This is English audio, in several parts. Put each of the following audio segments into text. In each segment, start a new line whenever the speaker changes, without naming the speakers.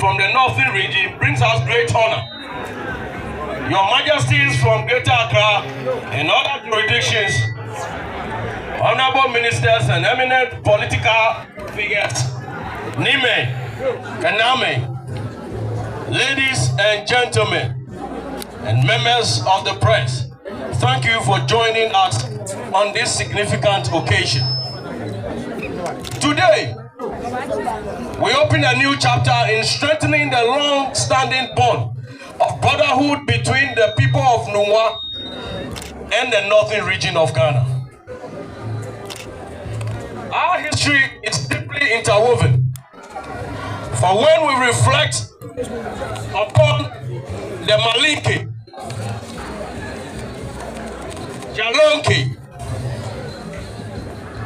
from the northern region brings us great honor. Your Majesties from Greater Accra and other jurisdictions, honorable ministers and eminent political figures, Nime, Kaname, ladies and gentlemen, and members of the press, thank you for joining us on this significant occasion. Today, we open a new chapter in strengthening the long-standing bond of brotherhood between the people of NUUMO and the northern region of Ghana. Our history is deeply interwoven. For when we reflect upon the Malinke, Jalonke,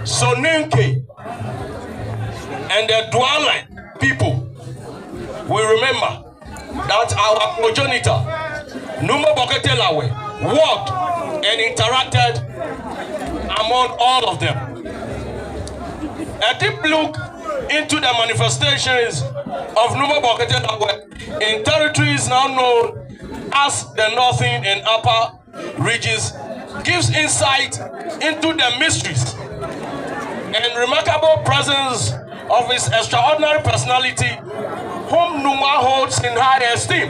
Soninke, and the Douala people, we remember that our progenitor, NUUMO Bokete-Lawe, worked and interacted among all of them. A deep look into the manifestations of NUUMO Bokete-Lawe in territories now known as the northern and upper regions gives insight into the mysteries and remarkable presence of his extraordinary personality, whom NUUMO holds in high esteem.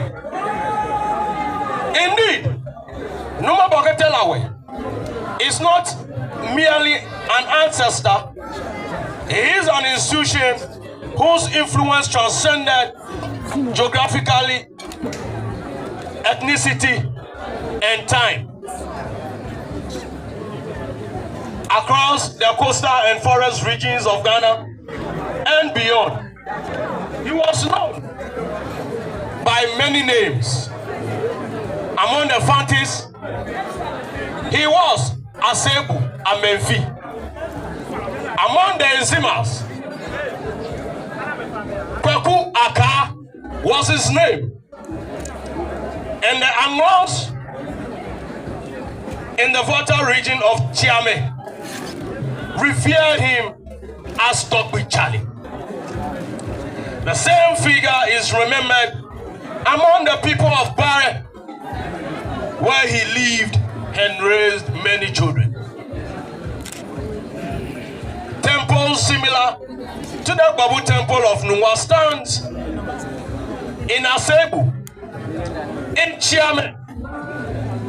Indeed, NUUMO Bokete-Lawe is not merely an ancestor, he is an institution whose influence transcended geographically, ethnicity, and time. Across the coastal and forest regions of Ghana and beyond, he was known by many names. Among the Fantis, he was Asebu Amenfi. Among the Nzimas, Kweku Aka was his name. And the Anglos in the Volta region of Chiame revered him as Tokwi Charlie. The same figure is remembered among the people of Bare, where he lived and raised many children. Temples similar to the Babu Temple of NUUMO stands in Asebu, in Chiame,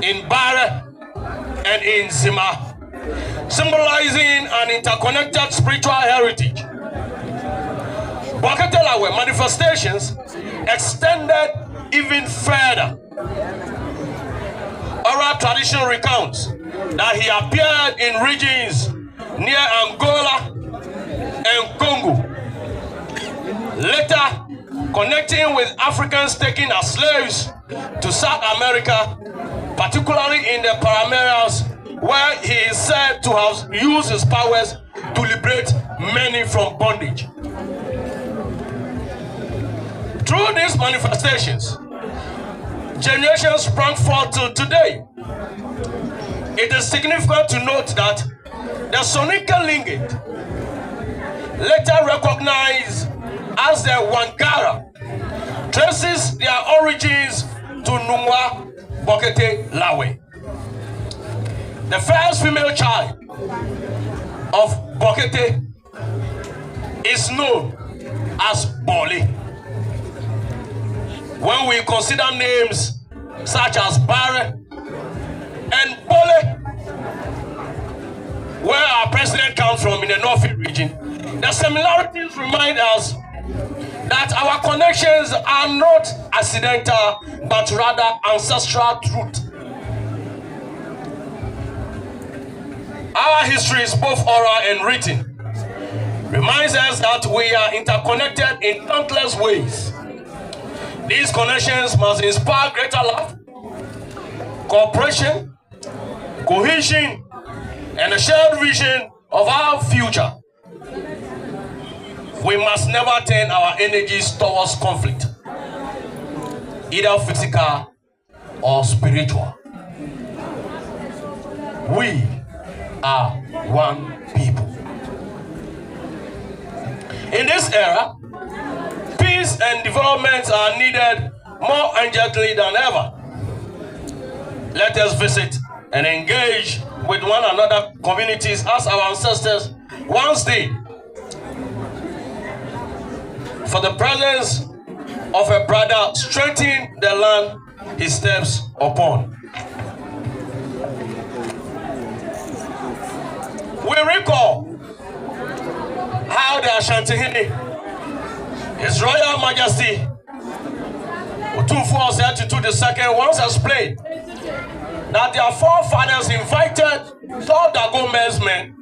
in Bare, and in Zima, symbolizing an interconnected spiritual heritage. Bokete-Lawe manifestations extended even further. Oral tradition recounts that he appeared in regions near Angola and Congo, later connecting with Africans taken as slaves to South America, particularly in the Parameras, where he is said to have used his powers to liberate many from bondage. Through these manifestations, generations sprang forth till today. It is significant to note that the Soninke lineage, later recognized as the Wangara, traces their origins to NUUMO Bokete-Lawe. The first female child of Bokete is known as Bole. When we consider names such as Bare and Bole, where our president comes from in the northern region, the similarities remind us that our connections are not accidental, but rather ancestral truth. Our history is both oral and written, reminds us that we are interconnected in countless ways. These connections must inspire greater love, cooperation, cohesion, and a shared vision of our future. We must never turn our energies towards conflict, either physical or spiritual. We are one people. In this era, peace peace and development are needed more urgently than ever. Let us visit and engage with one another communities as our ancestors once did. For the presence of a brother strengthening the land he steps upon. We recall how the Ashantihini, His Royal Majesty Otumfuo Osei-Tutu II once explained that their forefathers invited all Dagome's men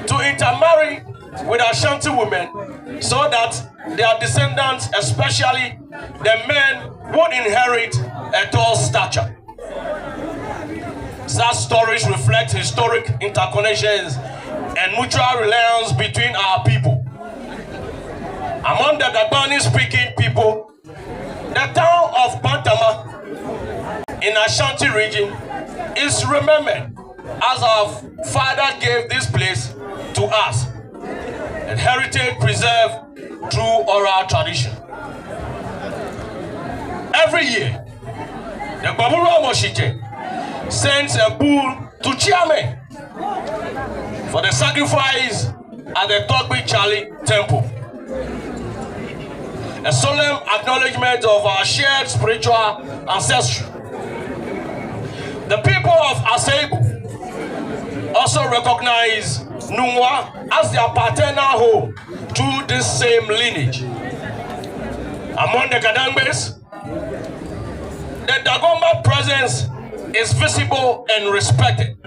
to intermarry with Ashanti women so that their descendants, especially the men, would inherit a tall stature. Such stories reflect historic interconnections and mutual reliance between our people. Among the Dagbani-speaking people, the town of Bantama in Ashanti region is remembered as our father gave this place to us, and heritage preserved through oral tradition. Every year, the GBORBU sends a bull to Chiame for the sacrifice at the Togbi Charlie Temple. A solemn acknowledgement of our shared spiritual ancestry. The people of Aseibu also recognize NUUMO as their paternal home through this same lineage. Among the Kadangbes, the Dagomba presence is visible and respected.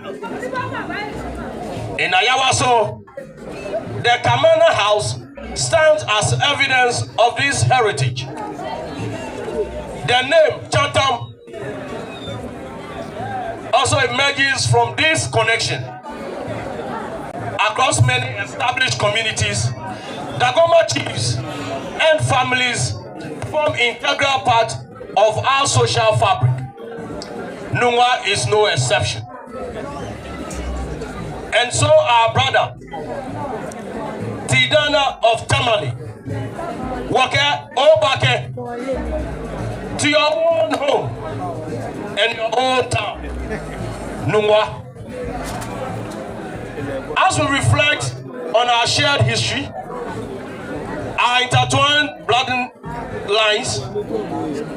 In Ayawaso, the Kamana house stands as evidence of this heritage. The name Chatham also emerges from this connection. Across many established communities, Dagomba chiefs and families form integral part of our social fabric. NUUMO is no exception. And so our brother, TINDANA of Tamale, Wake Obake, to your own home and your own town, NUUMO. As we reflect on our shared history, our intertwined bloodlines,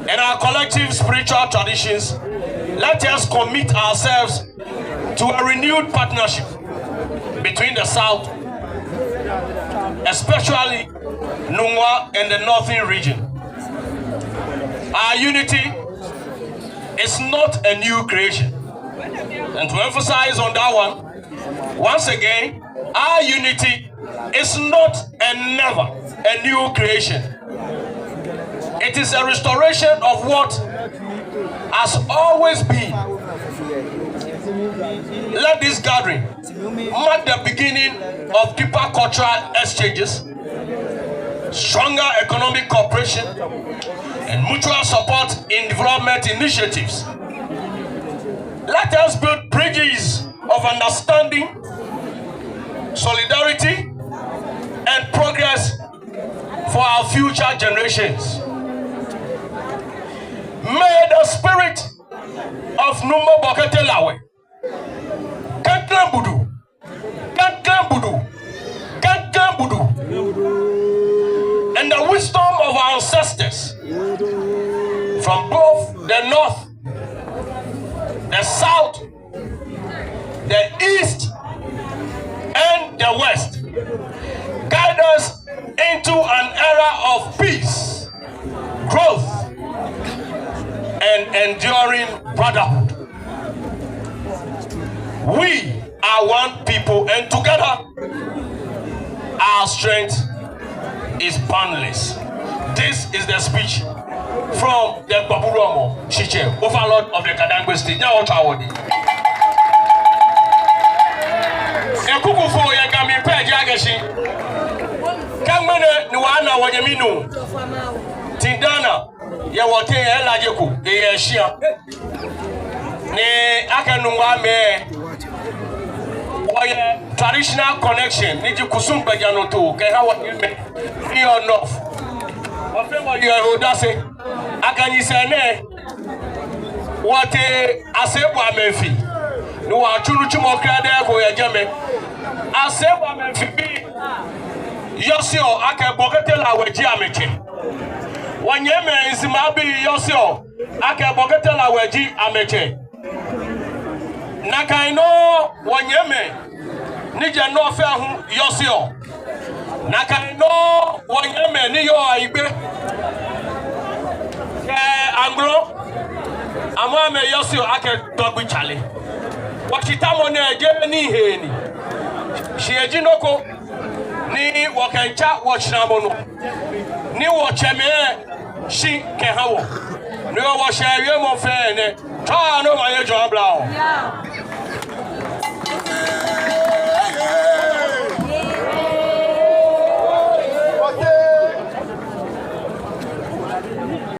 and our collective spiritual traditions, let us commit ourselves to a renewed partnership between the South, especially NUUMO and the Northern region. Our unity is not a new creation. And to emphasize on that one, once again, our unity is not and never a new creation. It is a restoration of what has always been. Let this gathering mark the beginning of deeper cultural exchanges, stronger economic cooperation, and mutual support in development initiatives. Let us build bridges of understanding, solidarity, and progress for our future generations. May the spirit of NUUMO Boketelawe, Kanklambudu, and the wisdom of our ancestors from both the North, the South, the East, and the West guide us into an era of peace, growth, and enduring brotherhood. We are one people, and together our strength is boundless. This is the speech from the GBORBU Chiche, overlord of the Kadangwe State. Now what I want. Ekukufo ya gami peji agashi. Kamene ni wana wanyeminu. TINDANA ya wote ya lajeku ya shia. Ni akanungwa me oye traditional connection ni jikusumba janoto ke hawa ni on off. Ofemo you odase. Akanyi sene. What asebwa mefi. No achunu chumokra de ko yejeme. Asebwa mefi bi. Yosio ake boketela weji ameche. Wanyeme nsimabi yosio ake boketela weji ameche. Nakaino wanyeme nije no fe hu yosio. Nakaino wanyeme ni yo aibe. Anglo amame yosio ake dogbi chale. Wakitamo ne eje ni heni. Shieji noko ni wakancha wachinamono. Ni wacheme shi kehawo. Ni washaye mo fe ne. Ta no maye jo ablao.